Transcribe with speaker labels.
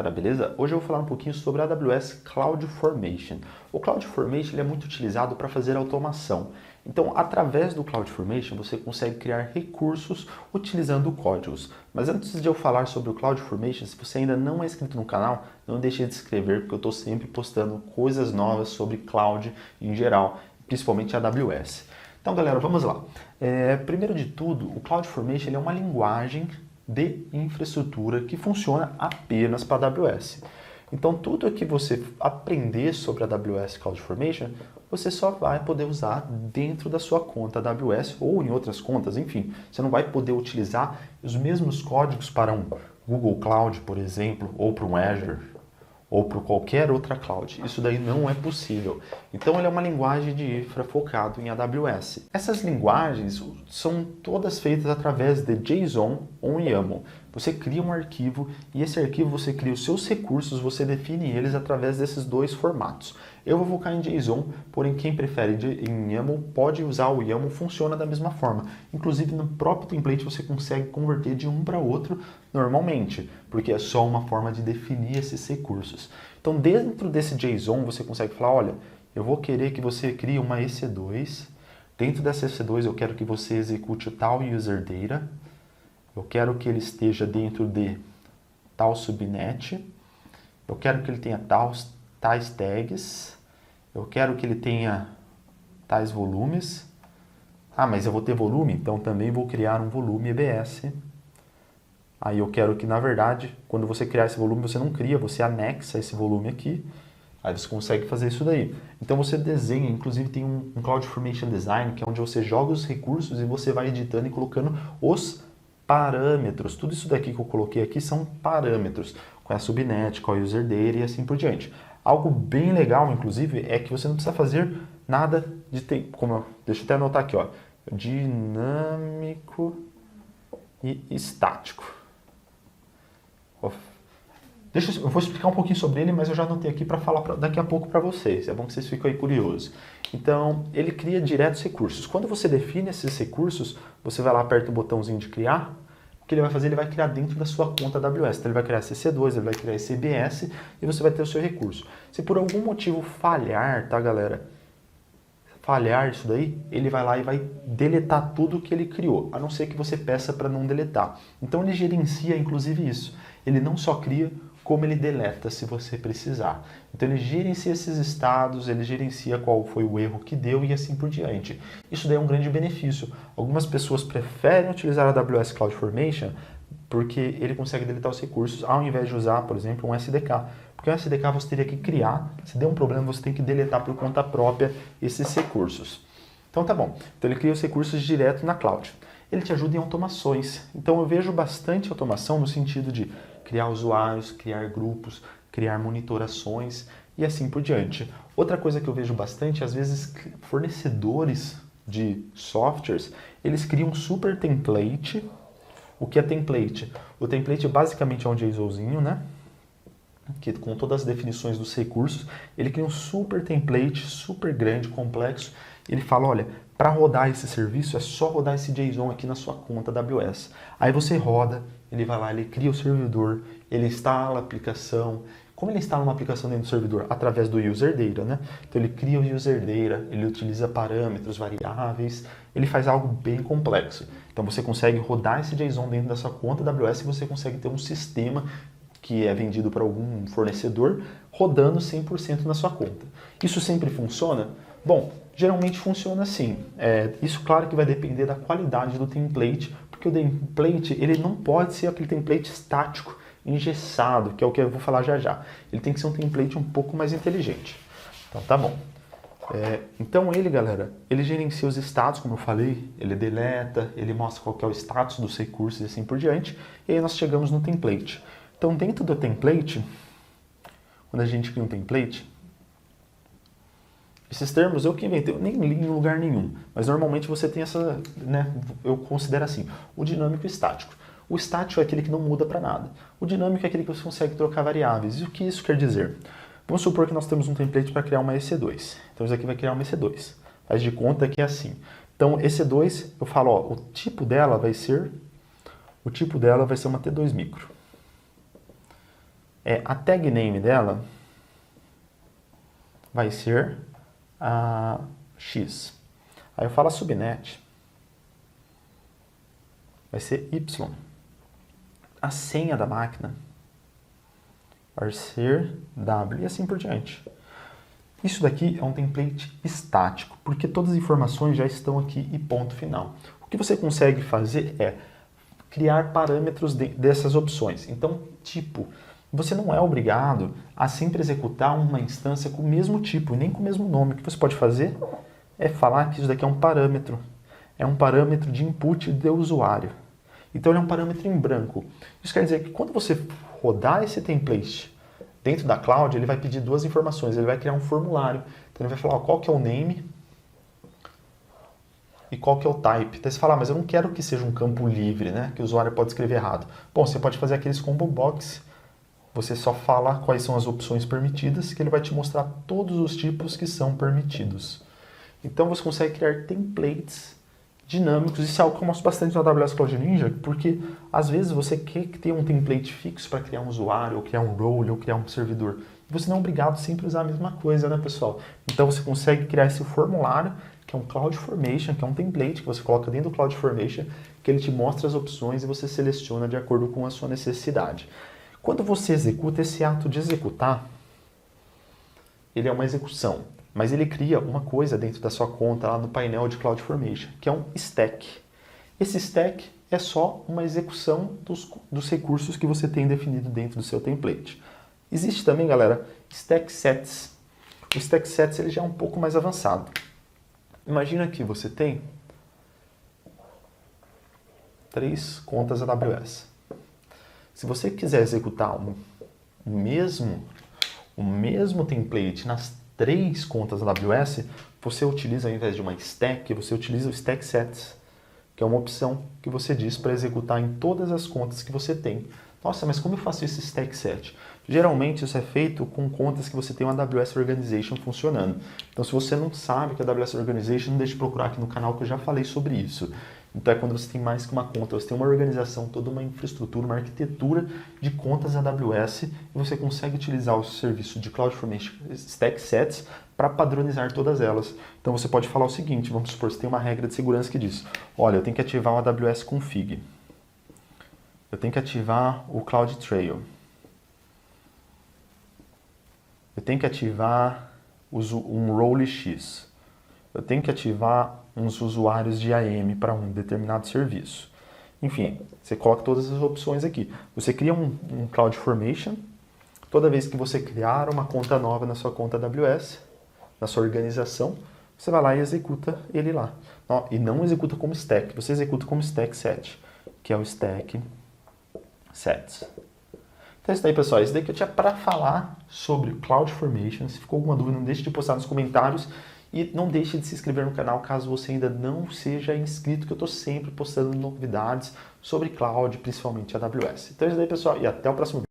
Speaker 1: galera, beleza? Hoje eu vou falar um pouquinho sobre a AWS CloudFormation. O CloudFormation ele é muito utilizado para fazer automação. Então, através do CloudFormation, você consegue criar recursos utilizando códigos. Mas antes de eu falar sobre o CloudFormation, se você ainda não é inscrito no canal, não deixe de se inscrever, porque eu estou sempre postando coisas novas sobre cloud em geral, principalmente a AWS. Então, galera, vamos lá. Primeiro de tudo, o CloudFormation ele é uma linguagem de infraestrutura que funciona apenas para a AWS. Então, tudo que você aprender sobre a AWS CloudFormation, você só vai poder usar dentro da sua conta AWS ou em outras contas, enfim. Você não vai poder utilizar os mesmos códigos para um Google Cloud, por exemplo, ou para um Azure, ou para qualquer outra cloud. Isso daí não é possível. Então, ele é uma linguagem de infra focado em AWS. Essas linguagens são todas feitas através de JSON ou YAML. Você cria um arquivo e esse arquivo você cria os seus recursos, você define eles através desses dois formatos. Eu vou focar em JSON, porém quem prefere em YAML pode usar o YAML, funciona da mesma forma. Inclusive no próprio template você consegue converter de um para outro normalmente, porque é só uma forma de definir esses recursos. Então dentro desse JSON você consegue falar, olha, eu vou querer que você crie uma EC2, dentro dessa EC2 eu quero que você execute tal user data, eu quero que ele esteja dentro de tal subnet, eu quero que ele tenha tais tags, eu quero que ele tenha tais volumes. Ah, mas eu vou ter volume, então também vou criar um volume EBS. Aí eu quero que, na verdade, quando você criar esse volume, você não cria, você anexa esse volume aqui. Aí você consegue fazer isso daí. Então você desenha, inclusive tem um CloudFormation Design, que é onde você joga os recursos e você vai editando e colocando os parâmetros. Tudo isso daqui que eu coloquei aqui são parâmetros, com a subnet, com a user data e assim por diante. Algo bem legal, inclusive, é que você não precisa fazer nada de tempo. Deixa eu até anotar aqui, ó, dinâmico e estático. Eu vou explicar um pouquinho sobre ele, mas eu já anotei aqui para falar daqui a pouco para vocês. É bom que vocês fiquem aí curiosos. Então, ele cria diretos recursos. Quando você define esses recursos, você vai lá, aperta o botãozinho de criar. O que ele vai fazer? Ele vai criar dentro da sua conta AWS. Então, ele vai criar CC2, ele vai criar esse EBS e você vai ter o seu recurso. Se por algum motivo falhar, tá, galera? Falhar isso daí, ele vai lá e vai deletar tudo que ele criou, a não ser que você peça para não deletar. Então, ele gerencia, inclusive, isso. Ele não só cria, como ele deleta se você precisar. Então ele gerencia esses estados, ele gerencia qual foi o erro que deu e assim por diante. Isso daí é um grande benefício. Algumas pessoas preferem utilizar a AWS CloudFormation porque ele consegue deletar os recursos ao invés de usar, por exemplo, um SDK. Porque um SDK você teria que criar, se der um problema você tem que deletar por conta própria esses recursos. Então tá bom, então ele cria os recursos direto na cloud. Ele te ajuda em automações. Então eu vejo bastante automação no sentido de criar usuários, criar grupos, criar monitorações e assim por diante. Outra coisa que eu vejo bastante, às vezes fornecedores de softwares, eles criam um super template. O que é template? O template basicamente é um JSONzinho, né? Que com todas as definições dos recursos, ele cria um super template, super grande, complexo. Ele fala, olha, para rodar esse serviço é só rodar esse JSON aqui na sua conta AWS. Aí você roda, ele vai lá, ele cria o servidor, ele instala a aplicação. Como ele instala uma aplicação dentro do servidor? Através do user data, né? Então ele cria o user data, ele utiliza parâmetros, variáveis, ele faz algo bem complexo. Então você consegue rodar esse JSON dentro da sua conta AWS e você consegue ter um sistema que é vendido para algum fornecedor, rodando 100% na sua conta. Isso sempre funciona? Bom, geralmente funciona assim. Isso, claro, que vai depender da qualidade do template, porque o template ele não pode ser aquele template estático, engessado, que é o que eu vou falar já já. Ele tem que ser um template um pouco mais inteligente. Então, tá bom. Então ele, galera, ele gerencia os status, como eu falei, ele deleta, ele mostra qual que é o status dos recursos e assim por diante, e aí nós chegamos no template. Então, dentro do template, quando a gente cria um template, esses termos eu que inventei, eu nem li em lugar nenhum, mas normalmente você tem essa, né, eu considero assim, o dinâmico e o estático. O estático é aquele que não muda para nada. O dinâmico é aquele que você consegue trocar variáveis. E o que isso quer dizer? Vamos supor que nós temos um template para criar uma EC2. Então, isso aqui vai criar uma EC2. Faz de conta que é assim. Então, EC2, eu falo, ó, o tipo dela vai ser uma T2 micro. a tag name dela vai ser a X. Aí eu falo a subnet, vai ser Y. A senha da máquina vai ser W e assim por diante. Isso daqui é um template estático, porque todas as informações já estão aqui e ponto final. O que você consegue fazer é criar parâmetros dessas opções. Então, tipo, você não é obrigado a sempre executar uma instância com o mesmo tipo e nem com o mesmo nome. O que você pode fazer é falar que isso daqui é um parâmetro. É um parâmetro de input do usuário. Então, ele é um parâmetro em branco. Isso quer dizer que quando você rodar esse template dentro da cloud, ele vai pedir duas informações. Ele vai criar um formulário. Então, ele vai falar qual que é o name e qual que é o type. Então você fala, mas eu não quero que seja um campo livre, né? Que o usuário pode escrever errado. Bom, você pode fazer aqueles combo box. Você só fala quais são as opções permitidas, que ele vai te mostrar todos os tipos que são permitidos. Então você consegue criar templates dinâmicos. Isso é algo que eu mostro bastante no AWS Cloud Ninja, porque às vezes você quer ter um template fixo para criar um usuário, ou criar um role, ou criar um servidor. E você não é obrigado sempre a usar a mesma coisa, né, pessoal? Então você consegue criar esse formulário, que é um CloudFormation, que é um template que você coloca dentro do CloudFormation, que ele te mostra as opções e você seleciona de acordo com a sua necessidade. Quando você executa, esse ato de executar, ele é uma execução, mas ele cria uma coisa dentro da sua conta lá no painel de CloudFormation, que é um stack. Esse stack é só uma execução dos recursos que você tem definido dentro do seu template. Existe também, galera, stack sets. O stack sets ele já é um pouco mais avançado. Imagina que você tem 3 contas AWS. Se você quiser executar o mesmo template nas 3 contas AWS, você utiliza, ao invés de uma stack, você utiliza o stack sets, que é uma opção que você diz para executar em todas as contas que você tem. Nossa, mas como eu faço esse stack set? Geralmente isso é feito com contas que você tem uma AWS Organization funcionando. Então se você não sabe que é AWS Organization, não deixe de procurar aqui no canal que eu já falei sobre isso. Então é quando você tem mais que uma conta, você tem uma organização, toda uma infraestrutura, uma arquitetura de contas AWS e você consegue utilizar o serviço de CloudFormation Stack Sets para padronizar todas elas. Então você pode falar o seguinte, vamos supor, você tem uma regra de segurança que diz, olha, eu tenho que ativar o AWS Config, eu tenho que ativar o CloudTrail, eu tenho que ativar um role X, eu tenho que ativar uns usuários de AM para um determinado serviço. Enfim, você coloca todas as opções aqui. Você cria um CloudFormation, toda vez que você criar uma conta nova na sua conta AWS, na sua organização, você vai lá e executa ele lá. E não executa como stack, você executa como stack set, que é o stack sets. Então é isso daí, pessoal. Isso daí que eu tinha para falar sobre o CloudFormation. Se ficou alguma dúvida, não deixe de postar nos comentários. E não deixe de se inscrever no canal caso você ainda não seja inscrito, que eu estou sempre postando novidades sobre cloud, principalmente AWS. Então é isso daí, pessoal, e até o próximo vídeo.